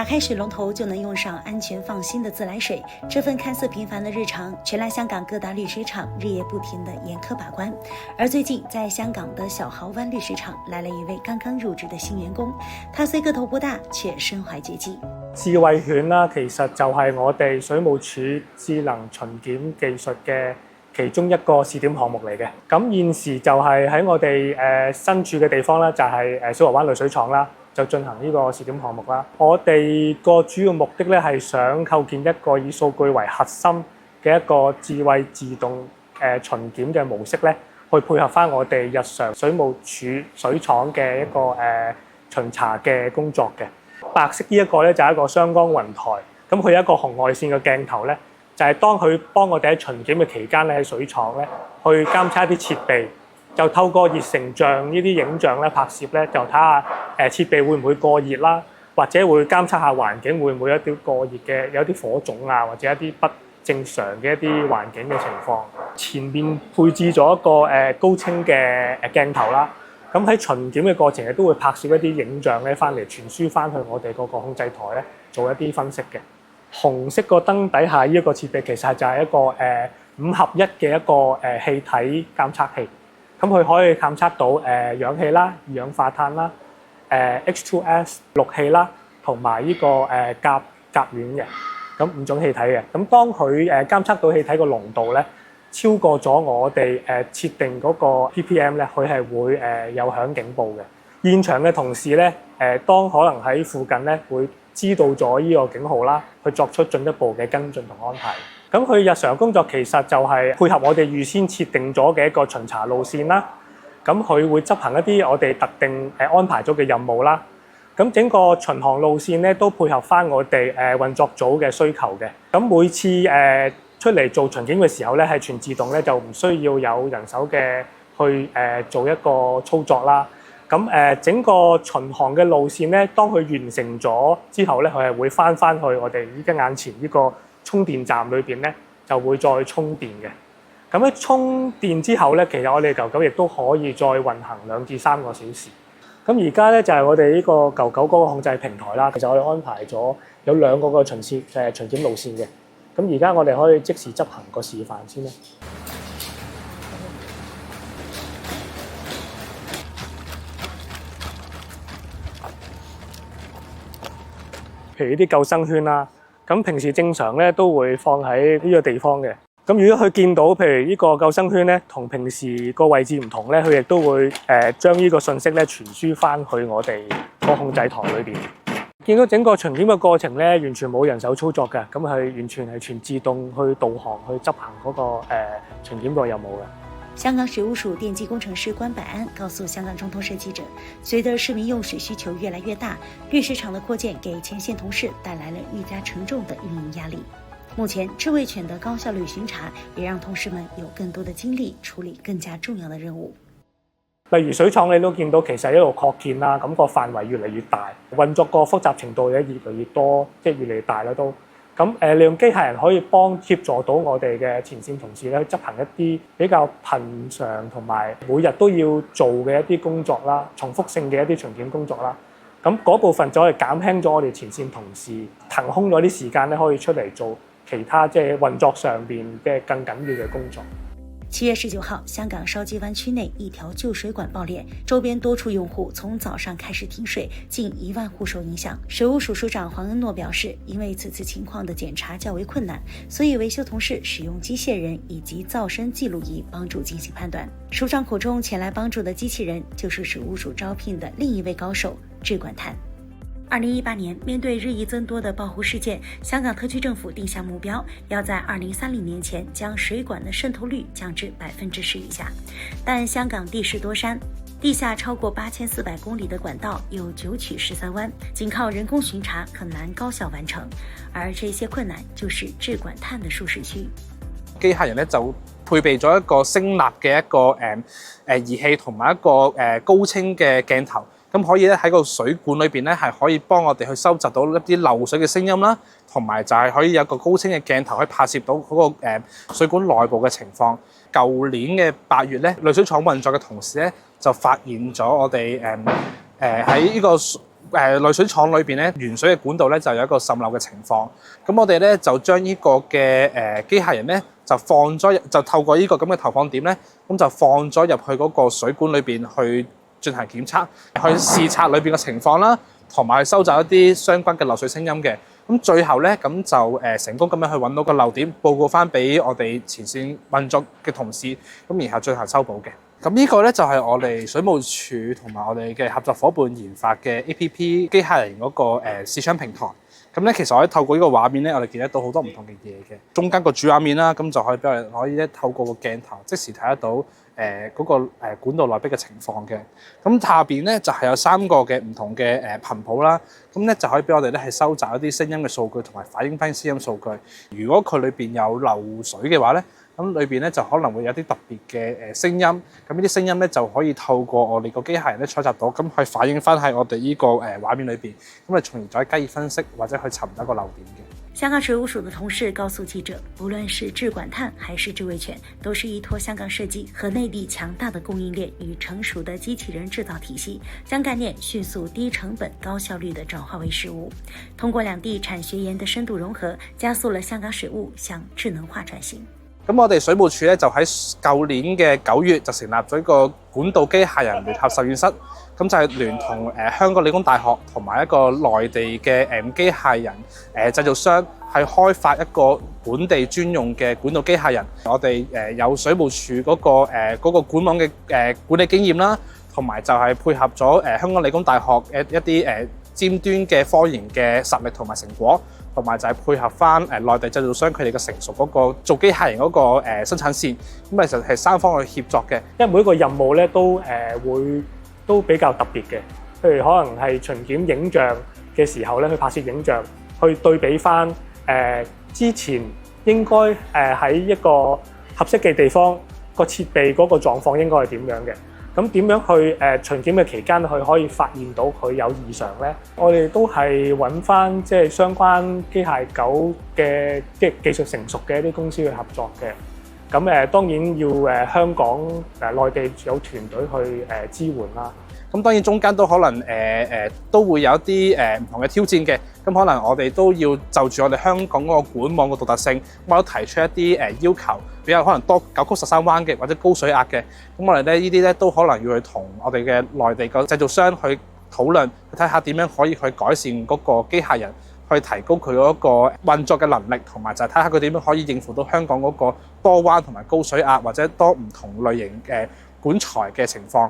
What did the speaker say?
打開水龍頭就能用上安全放心的自來水。這份看似平凡的日常，卻讓香港各大濾水廠日夜不停地嚴苛把關。而最近，在香港的小蠔灣濾水廠來了一位剛剛入職的新員工，他雖個頭不大，卻身懷絕技。智慧犬啦，其實就係我哋水務署智能巡檢技術嘅其中一個試點項目嚟嘅。咁現時就係喺我哋身處嘅地方啦，就係小蠔灣濾水廠啦，就進行呢個試點項目啦。我哋個主要目的咧係想構建一個以數據為核心嘅一個智慧自動巡檢嘅模式咧，去配合翻我哋日常水務署水廠嘅一個巡查嘅工作嘅。白色呢一個咧就係一個雙光雲台，咁佢有一個紅外線嘅鏡頭咧，就係當佢幫我哋喺巡檢嘅期間咧喺水廠咧去監測一啲設備，就透過熱成像呢啲影像咧拍攝咧，就睇下設備會唔會過熱啦，或者會監測下環境會唔會有啲過熱嘅有啲火種啊，或者一啲不正常嘅一啲環境嘅情況。前面配置咗一個高清嘅鏡頭啦。咁喺巡檢嘅過程亦都會拍攝一啲影像咧，翻嚟傳輸翻去我哋嗰個控制台咧，做一啲分析嘅。紅色個燈底下呢一個設備其實就係一個5合1嘅一個氣體監測器。咁佢可以監測到氧氣啦、二氧化碳啦、H2S 氯氣啦，同埋呢個甲烷嘅。咁5種氣體嘅。咁當佢監測到氣體個濃度咧，超過咗我哋設定嗰個 ppm 咧，佢係會有響警報嘅。現場嘅同事咧，當可能喺附近咧會知道咗呢個警號啦，去作出進一步嘅跟進同安排。咁佢日常工作其實就係配合我哋預先設定咗嘅一個巡查路線啦。咁佢會執行一啲我哋特定安排咗嘅任務啦。咁整個巡航路線咧都配合翻我哋運作組嘅需求嘅。咁每次出嚟做巡檢嘅時候咧，係全自動咧，就唔需要有人手嘅去做一個操作啦。咁整個巡航嘅路線咧，當佢完成咗之後咧，佢係會翻去我哋依家眼前呢個充電站裏邊咧，就會再充電嘅。咁喺充電之後咧，其實我哋狗狗亦都可以再運行2至3個小時。咁而家咧就係我哋呢個狗狗嗰個控制平台啦。其實我哋安排咗有2個嘅巡檢路線嘅。咁而家我哋可以即時執行個示範先啦。譬如呢啲救生圈啦，咁平時正常咧都會放喺呢個地方嘅。咁如果佢見到譬如呢個救生圈咧，同平時個位置唔同咧，佢亦都會將呢個信息咧傳輸翻去我哋個控制台裏邊。見到整個巡檢嘅過程咧，完全冇人手操作嘅，咁係完全係全自動去導航去執行嗰個巡檢個任務嘅。香港水務署電機工程師關百安告訴香港中通社記者，隨着市民用水需求越來越大，濾水廠的擴建給前線同事帶來了愈加沉重的運營壓力。目前智慧犬的高效率巡查，也讓同事們有更多的精力處理更加重要的任務。例如水廠你都見到其實一路擴建啦，咁個範圍越嚟越大，運作個複雜程度咧越嚟越多，即係越嚟越大啦都。咁利用機械人可以協助到我哋嘅前線同事咧，去執行一啲比較頻常同埋每日都要做嘅一啲工作啦，重複性嘅一啲巡檢工作啦。咁嗰部分就可以減輕咗我哋前線同事騰空咗啲時間咧，可以出嚟做其他即係運作上邊嘅更緊要嘅工作。7月19號，香港筲箕灣區內一條舊水管爆裂，周邊多處用戶從早上開始停水，近1萬戶受影響。水務署署長黃恩諾表示，因為此次情況的檢查較為困難，所以維修同事使用機械人以及噪聲記錄儀幫助進行判斷。署長口中前來幫助的機器人，就是水務署招聘的另一位高手——智管探。2018年，面對日益增多的爆湖事件，香港特區政府定下目標，要在2030年前將水管的滲透率降至10%以下。但香港地勢多山，地下超過8400公里的管道有9曲13彎，僅靠人工巡查很難高效完成。而這些困難就是智管探的舒適區。機械人咧就配備咗一個聲納嘅一個儀器同埋一個高清嘅鏡頭。咁可以咧喺個水管裏邊咧係可以幫我哋去收集到一啲漏水嘅聲音啦，同埋就係可以有個高清嘅鏡頭可以拍攝到嗰個水管內部嘅情況。舊年嘅8月咧，濾水廠運作嘅同事咧就發現咗我哋喺呢個濾水廠裏邊咧原水嘅管道咧就有一個滲漏嘅情況，咁我哋咧就將呢個嘅機械人咧就透過呢個咁嘅投放點咧，咁就放咗入去嗰個水管裏邊去進行檢測，去視察裏邊嘅情況啦，同埋去收集一啲相關嘅漏水聲音嘅。咁最後咧，咁就成功咁樣去揾到個漏點，報告翻俾我哋前線運作嘅同事，咁然後進行修補嘅。咁呢個咧就係我哋水務署同埋我哋嘅合作伙伴研發嘅 APP 機械人嗰個視窗平台。咁咧其實可以透過呢個畫面咧，我哋見得到好多唔同嘅嘢嘅。中間個主畫面啦，咁就可以俾我哋可以透過個鏡頭即時睇得到嗰個管道內壁嘅情況嘅。咁下邊咧就係有3個嘅唔同嘅頻譜啦，咁咧就可以俾我哋咧係收集一啲聲音嘅數據同埋反映翻聲音數據。如果佢裏邊有漏水嘅話咧，咁裏邊咧就可能會有啲特別嘅聲音，咁呢啲聲音咧就可以透過我哋個機械人咧採集到，咁去反映翻喺我哋呢個畫面裏邊，咁啊從而再加以分析或者去尋找一個漏點嘅。香港水務署的同事告訴記者，不論是智管碳還是智慧犬，都是依託香港設計和內地強大的供應鏈與成熟的機器人製造體系，將概念迅速、低成本、高效率地轉化為實物。通過兩地產學研的深度融合，加速了香港水務向智能化轉型。咁我哋水務署咧就喺舊年嘅9月就成立咗一個管道機械人聯合實驗室，咁就係聯同香港理工大學同埋一個內地嘅機械人製造商，係開發一個本地專用嘅管道機械人。我哋有水務署嗰個管網嘅管理經驗啦，同埋就係配合咗香港理工大學一啲尖端嘅科研嘅實力同埋成果，同埋就係配合翻內地製造商佢哋嘅成熟嗰個做機械人嗰個生產線，咁其實係3方去協作嘅。因為每一個任務咧都比較特別嘅，譬如可能係巡檢影像嘅時候咧，去拍攝影像，去對比翻之前應該喺一個合適嘅地方個設備嗰個狀況應該係點樣嘅。咁點樣去巡檢嘅期間，佢可以發現到佢有異常咧？我哋都係揾翻即係相關機械狗嘅即係技術成熟嘅一啲公司去合作嘅。咁當然要香港內地有團隊去支援啦。咁當然中間都可能都會有一啲唔同嘅挑戰嘅。咁可能我哋都要就住我哋香港嗰個管網嘅獨特性，我都提出一啲要求，比較可能多9曲13彎嘅或者高水壓嘅。咁我哋咧呢啲咧都可能要去同我哋嘅內地嘅製造商去討論，去睇下點樣可以去改善嗰個機械人，去提高佢嗰個運作嘅能力，同埋就係睇下佢點樣可以應付到香港嗰個多彎同埋高水壓或者多唔同類型嘅管材嘅情況。